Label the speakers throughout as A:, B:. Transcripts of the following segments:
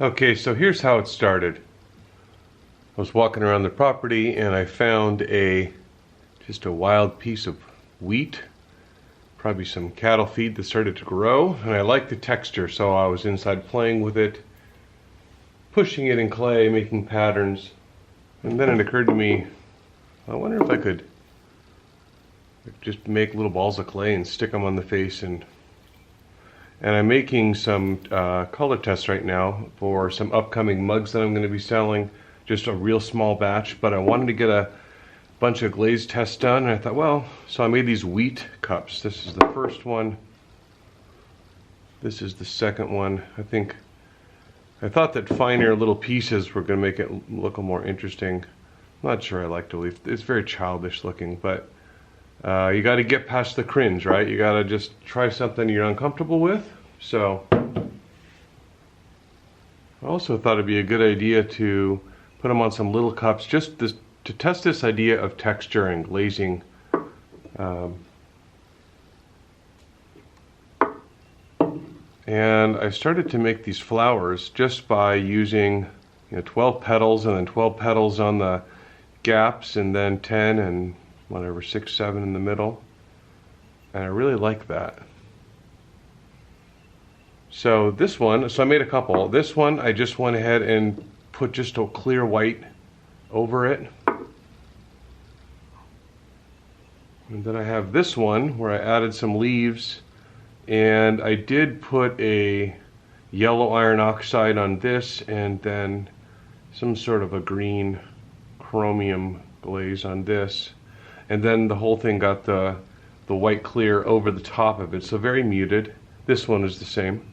A: Okay, so here's how it started. I was walking around the property and I found just a wild piece of wheat, probably some cattle feed that started to grow, and I liked the texture, so I was inside playing with it, pushing it in clay, making patterns, and then it occurred to me, I wonder if I could just make little balls of clay and stick them on the face. And I'm making some color tests right now for some upcoming mugs that I'm going to be selling. Just a real small batch, but I wanted to get a bunch of glaze tests done, and I thought, well, so I made these wheat cups. This is the first one. This is the second one. I thought that finer little pieces were going to make it look a more interesting. I'm not sure I like the leaf. It's very childish looking, but you got to get past the cringe, right? You got to just try something you're uncomfortable with. So I also thought it'd be a good idea to put them on some little cups just to test this idea of texture and glazing. And I started to make these flowers just by using 12 petals and then 12 petals on the gaps, and then 10 and whatever, 6, 7 in the middle. And I really like that. So this one, so I made a couple. This one I just went ahead and put just a clear white over it. And then I have this one where I added some leaves, and I did put a yellow iron oxide on this, and then some sort of a green chromium glaze on this. And then the whole thing got the white clear over the top of it, so very muted. This one is the same.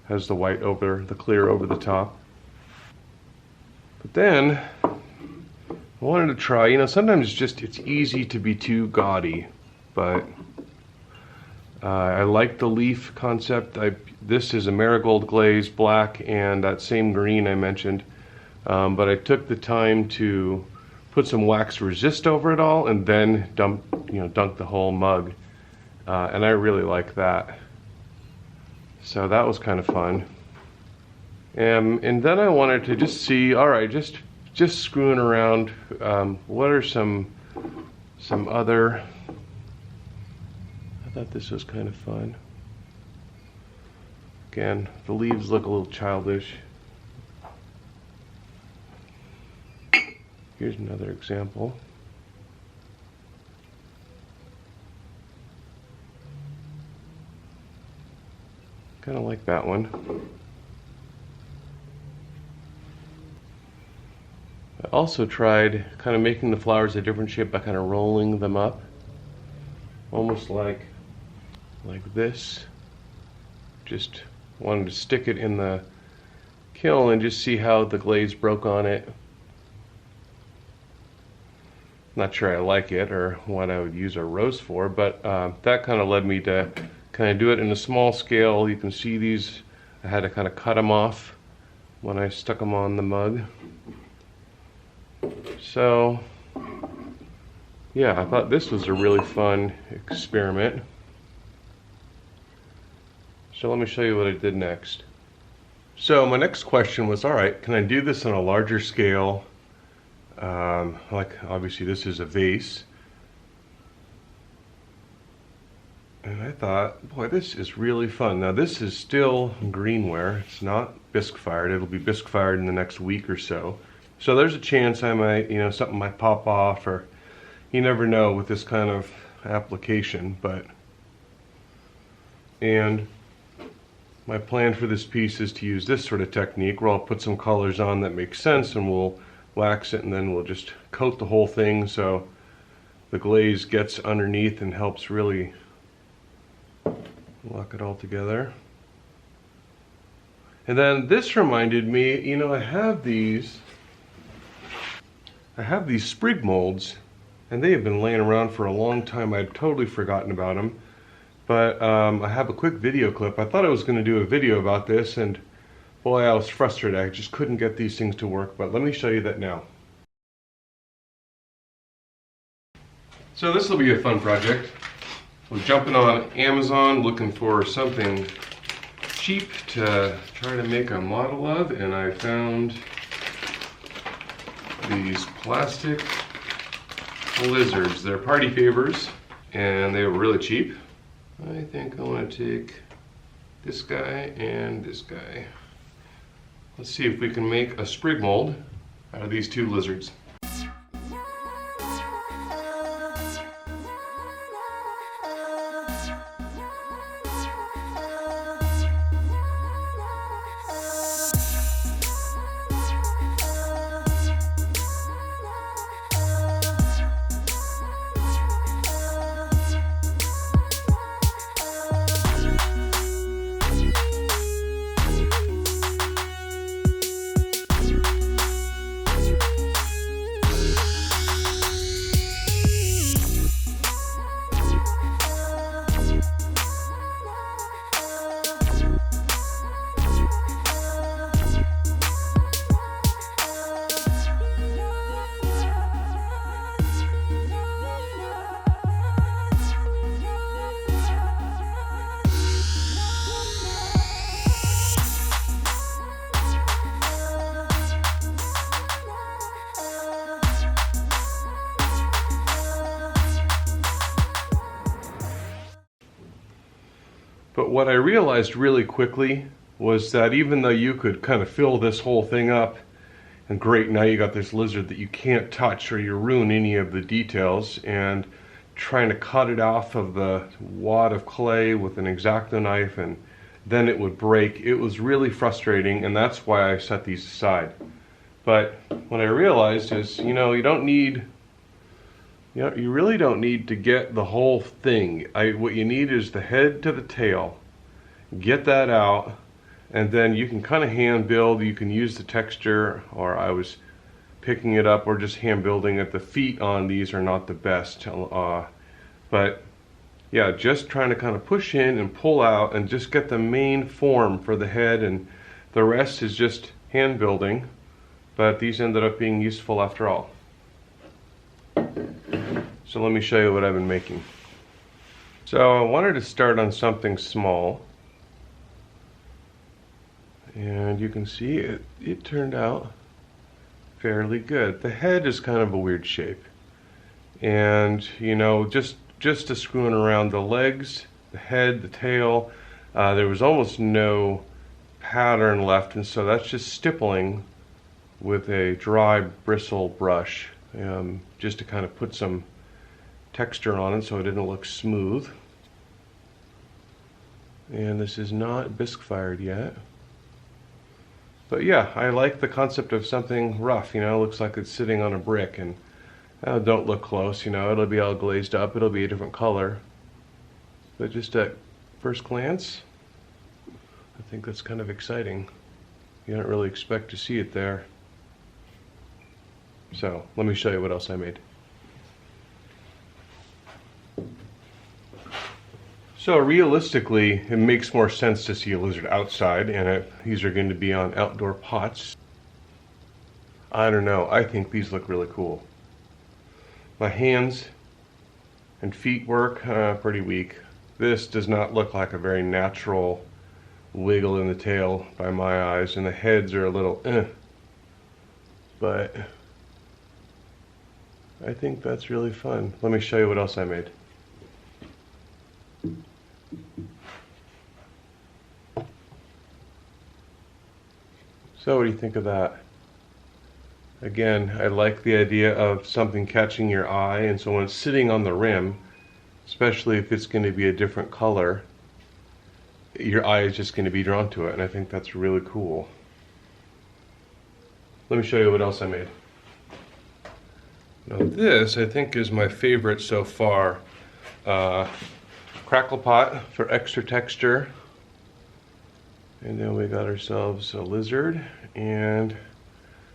A: Has the white over, the clear over the top. But then I wanted to try, sometimes it's easy to be too gaudy, but I like the leaf concept. This is a marigold glaze, black, and that same green I mentioned. But I took the time to put some wax resist over it all, and then dunk the whole mug. And I really like that. So that was kind of fun. And then I wanted to just see, all right, just screwing around. What are some other? I thought this was kind of fun. Again, the leaves look a little childish. Here's another example. Kind of like that one. I also tried kind of making the flowers a different shape by kind of rolling them up, almost like this. Just wanted to stick it in the kiln and just see how the glaze broke on it. Not sure I like it or what I would use a rose for, but that kind of led me to kind of do it in a small scale. You can see these, I had to kind of cut them off when I stuck them on the mug. So yeah, I thought this was a really fun experiment. So let me show you what I did next. So my next question was, all right, can I do this on a larger scale? Like obviously this is a vase. And I thought, boy, this is really fun. Now this is still greenware. It's not bisque fired. It'll be bisque fired in the next week or so. So there's a chance I might, something might pop off, or you never know with this kind of application. And my plan for this piece is to use this sort of technique where I'll put some colors on that make sense, and we'll wax it, and then we'll just coat the whole thing so the glaze gets underneath and helps really lock it all together. And then this reminded me, I have these Sprig molds, and they have been laying around for a long time. I'd totally forgotten about them. But I have a quick video clip. I thought I was going to do a video about this, and boy, I was frustrated. I just couldn't get these things to work, but let me show you that now. So this will be a fun project. I'm jumping on Amazon looking for something cheap to try to make a model of, and I found these plastic lizards. They're party favors, and they were really cheap. I think I want to take this guy and this guy. Let's see if we can make a sprig mold out of these two lizards. But what I realized really quickly was that even though you could kind of fill this whole thing up, and great, now you got this lizard that you can't touch or you ruin any of the details, and trying to cut it off of the wad of clay with an X-Acto knife and then it would break. It was really frustrating, and that's why I set these aside. But what I realized is, you really don't need to get the whole thing. What you need is the head to the tail. Get that out, and then you can kind of hand build. You can use the texture, or I was picking it up, or just hand building it. The feet on these are not the best, but yeah, just trying to kind of push in and pull out and just get the main form for the head, and the rest is just hand building. But these ended up being useful after all. So let me show you what I've been making. So I wanted to start on something small, and you can see it turned out fairly good. The head is kind of a weird shape, and just to screwing around the legs, the head, the tail, there was almost no pattern left, and so that's just stippling with a dry bristle brush, just to kind of put some texture on it so it didn't look smooth. And this is not bisque fired yet. But yeah, I like the concept of something rough, it looks like it's sitting on a brick, and don't look close, it'll be all glazed up, it'll be a different color. But just at first glance, I think that's kind of exciting. You don't really expect to see it there. So let me show you what else I made. So realistically, it makes more sense to see a lizard outside, and these are going to be on outdoor pots. I don't know, I think these look really cool. My hands and feet work pretty weak. This does not look like a very natural wiggle in the tail by my eyes, and the heads are a little but I think that's really fun. Let me show you what else I made. So what do you think of that? Again, I like the idea of something catching your eye, and so when it's sitting on the rim, especially if it's going to be a different color, your eye is just going to be drawn to it, and I think that's really cool. Let me show you what else I made. Now this, I think, is my favorite so far. Crackle pot for extra texture. And then we got ourselves a lizard and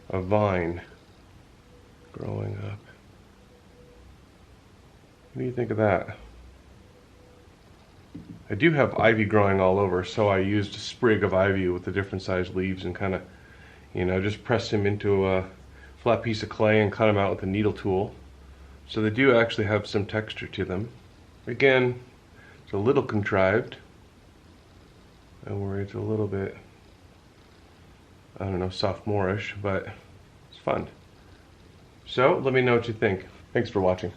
A: a vine growing up. What do you think of that? I do have ivy growing all over, so I used a sprig of ivy with the different sized leaves and kind of, just press them into a flat piece of clay and cut them out with a needle tool. So they do actually have some texture to them. Again, it's a little contrived. and where it's a little bit, I don't know, sophomorish, but it's fun. So let me know what you think. Thanks for watching.